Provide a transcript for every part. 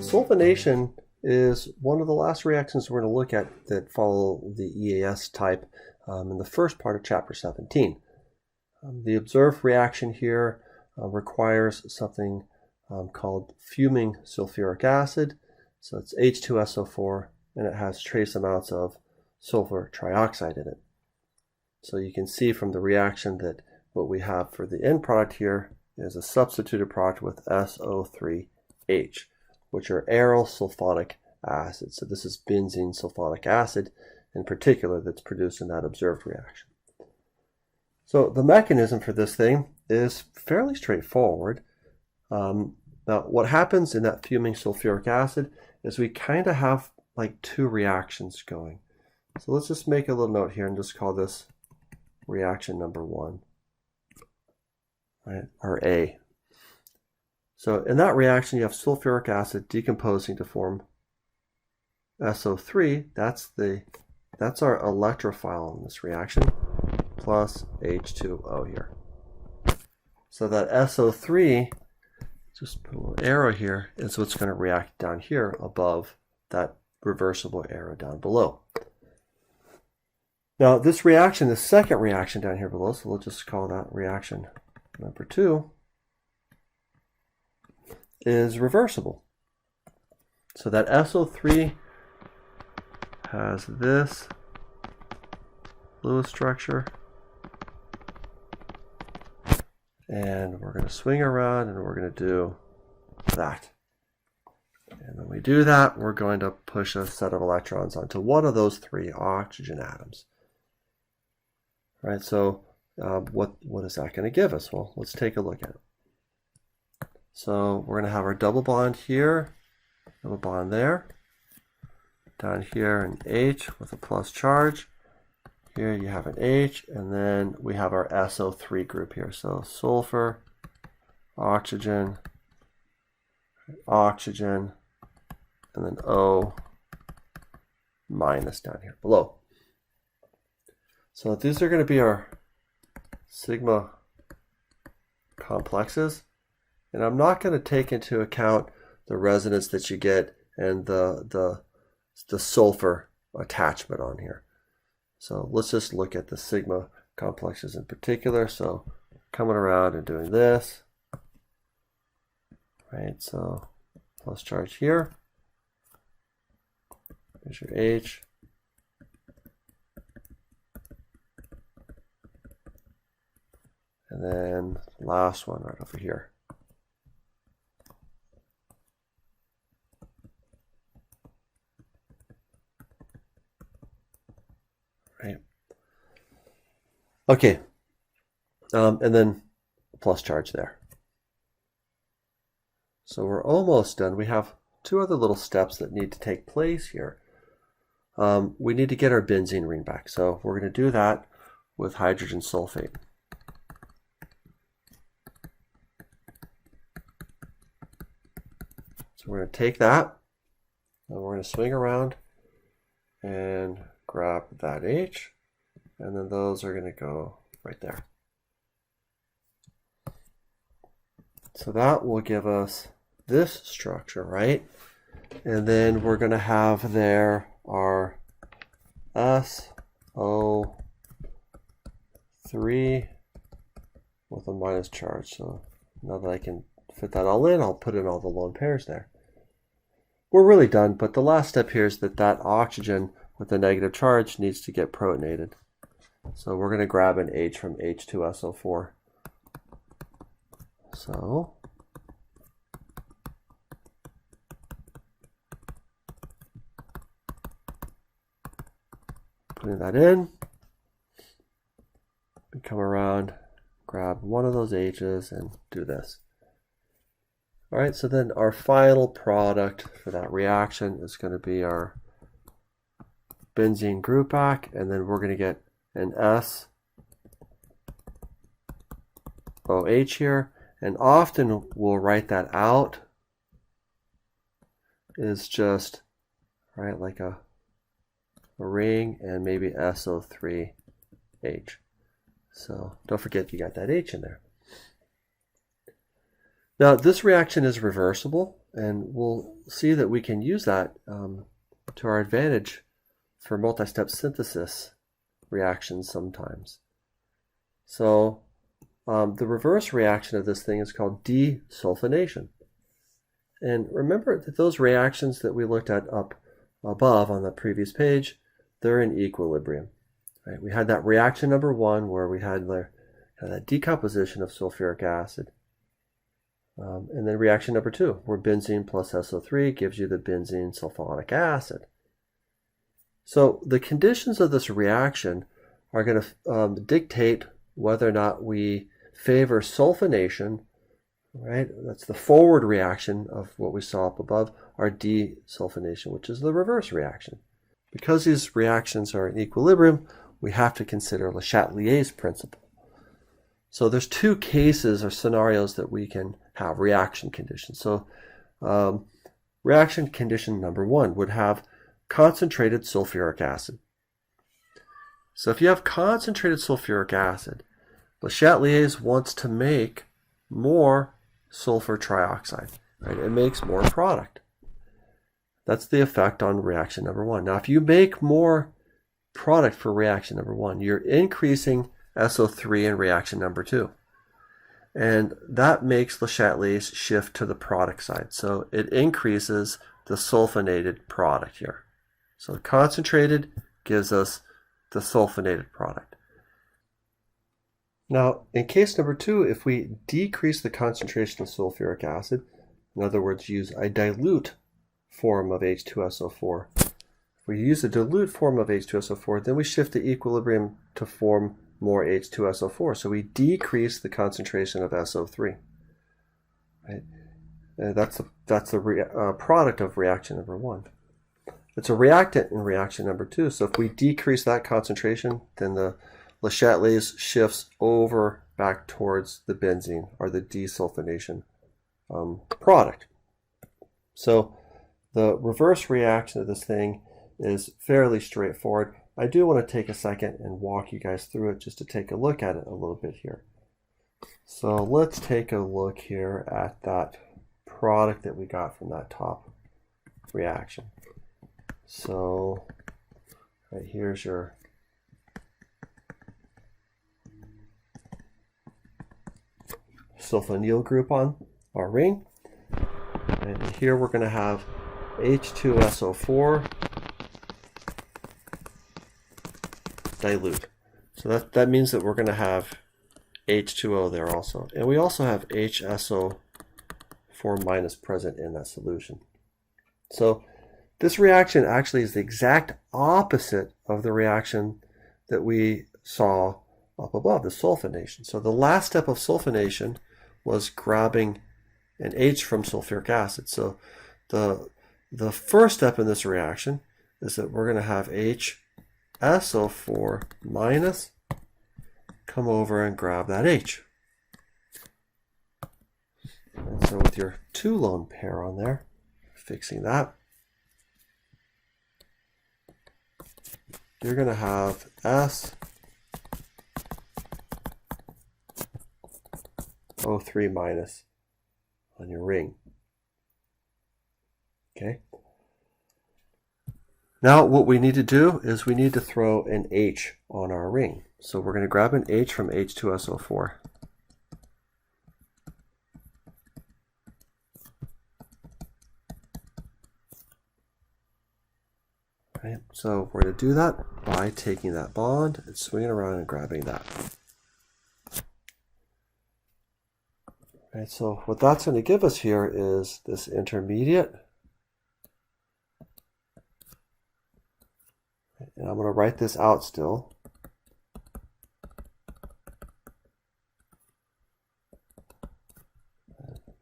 Sulfonation is one of the last reactions we're going to look at that follow the EAS type in the first part of Chapter 17. The observed reaction here requires something called fuming sulfuric acid. So it's H2SO4, and it has trace amounts of sulfur trioxide in it. So you can see from the reaction that what we have for the end product here is a substituted product with SO3H, which are aryl sulfonic acids. So this is benzene sulfonic acid in particular that's produced in that observed reaction. So the mechanism for this thing is fairly straightforward. Now what happens in that fuming sulfuric acid is we kind of have like two reactions going. So let's just make a little note here and just call this reaction number 1, right, or A. So in that reaction, you have sulfuric acid decomposing to form SO3. That's our electrophile in this reaction, plus H2O here. So that SO3, just put a little arrow here, is what's going to react down here above that reversible arrow down below. Now this reaction, the second reaction down here below, so we'll just call that reaction number 2, is reversible. So that SO3 has this Lewis structure, and we're going to swing around and we're going to do that. And when we do that, we're going to push a set of electrons onto one of those 3 oxygen atoms. Right, so what is that going to give us? Well, let's take a look at it. So we're going to have our double bond here, double bond there, down here an H with a plus charge. Here you have an H, and then we have our SO3 group here. So sulfur, oxygen, oxygen, and then O minus down here below. So these are going to be our sigma complexes, and I'm not going to take into account the resonance that you get and the sulfur attachment on here. So let's just look at the sigma complexes in particular. So coming around and doing this, right? So plus charge here. Here's your H. And then last one right over here. Right. Okay. And then plus charge there. So we're almost done. We have 2 other little steps that need to take place here. We need to get our benzene ring back. So we're going to do that with hydrogen sulfate. So we're going to take that, and we're going to swing around and grab that H, and then those are going to go right there. So that will give us this structure, right? And then we're going to have there our SO3 with a minus charge. So now that I can fit that all in, I'll put in all the lone pairs there. We're really done, but the last step here is that oxygen with a negative charge needs to get protonated. So we're going to grab an H from H2SO4. So putting that in, we come around, grab one of those H's and do this. All right, so then our final product for that reaction is going to be our benzene group back, and then we're going to get an SOH here, and often we'll write that out is just right like a ring and maybe SO3H. So don't forget you got that H in there. Now, this reaction is reversible, and we'll see that we can use that to our advantage for multi-step synthesis reactions sometimes. So the reverse reaction of this thing is called D-Sulfonation. And remember that those reactions that we looked at up above on the previous page, they're in equilibrium. Right? We had that reaction number 1 where we had that decomposition of sulfuric acid. And then reaction number 2, where benzene plus SO3 gives you the benzene sulfonic acid. So the conditions of this reaction are going to dictate whether or not we favor sulfonation, right? That's the forward reaction of what we saw up above, or D-sulfonation, which is the reverse reaction. Because these reactions are in equilibrium, we have to consider Le Chatelier's principle. So there's 2 cases or scenarios that we can have reaction conditions. So reaction condition number 1 would have concentrated sulfuric acid. So if you have concentrated sulfuric acid, Le Chatelier's wants to make more sulfur trioxide, right? It makes more product. That's the effect on reaction number 1. Now, if you make more product for reaction number 1, you're increasing SO3 in reaction number 2. And that makes Le Chatelier's shift to the product side. So it increases the sulfonated product here. So concentrated gives us the sulfonated product. Now, in case number 2, if we decrease the concentration of sulfuric acid, in other words, use a dilute form of H2SO4, if we use a dilute form of H2SO4, then we shift the equilibrium to form more H2SO4. So we decrease the concentration of SO3. Right? And that's the product of reaction number 1. It's a reactant in reaction number 2. So if we decrease that concentration, then the Le Chatelier's shifts over back towards the benzene, or the D-sulfonation product. So the reverse reaction of this thing is fairly straightforward. I do want to take a second and walk you guys through it just to take a look at it a little bit here. So let's take a look here at that product that we got from that top reaction. So right here's your sulfonyl group on our ring. And here we're going to have H2SO4 dilute. So that means that we're going to have H2O there also. And we also have HSO4 minus present in that solution. So this reaction actually is the exact opposite of the reaction that we saw up above, the sulfonation. So the last step of sulfonation was grabbing an H from sulfuric acid. So the first step in this reaction is that we're going to have HSO4 minus come over and grab that H. And so with your 2 lone pair on there, fixing that, you're going to have SO3 minus on your ring. Okay. Now what we need to do is we need to throw an H on our ring. So we're going to grab an H from H2SO4. Right. So we're going to do that by taking that bond and swinging around and grabbing that. Right, so what that's going to give us here is this intermediate. And I'm going to write this out still.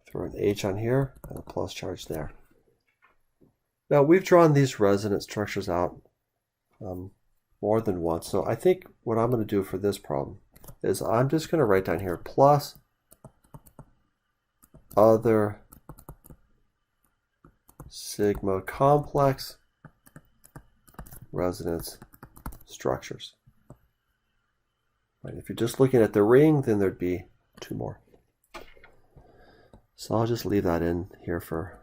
Throw an H on here and a plus charge there. Now we've drawn these resonance structures out more than once. So I think what I'm going to do for this problem is I'm just going to write down here plus other sigma complex resonance structures. Right, if you're just looking at the ring, then there'd be 2 more. So I'll just leave that in here for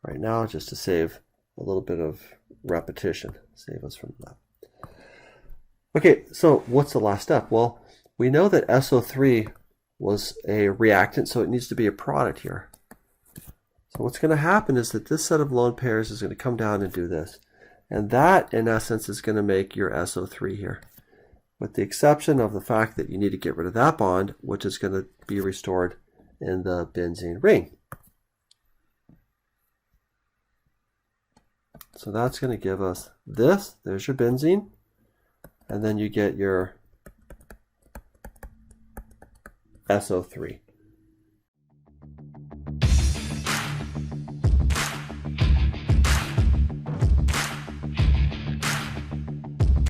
right now, just to save a little bit of repetition, save us from that. Okay, so what's the last step? Well, we know that SO3 was a reactant, so it needs to be a product here. So what's going to happen is that this set of lone pairs is going to come down and do this. And that, in essence, is going to make your SO3 here, with the exception of the fact that you need to get rid of that bond, which is going to be restored in the benzene ring. So that's going to give us this. There's your benzene. And then you get your SO3.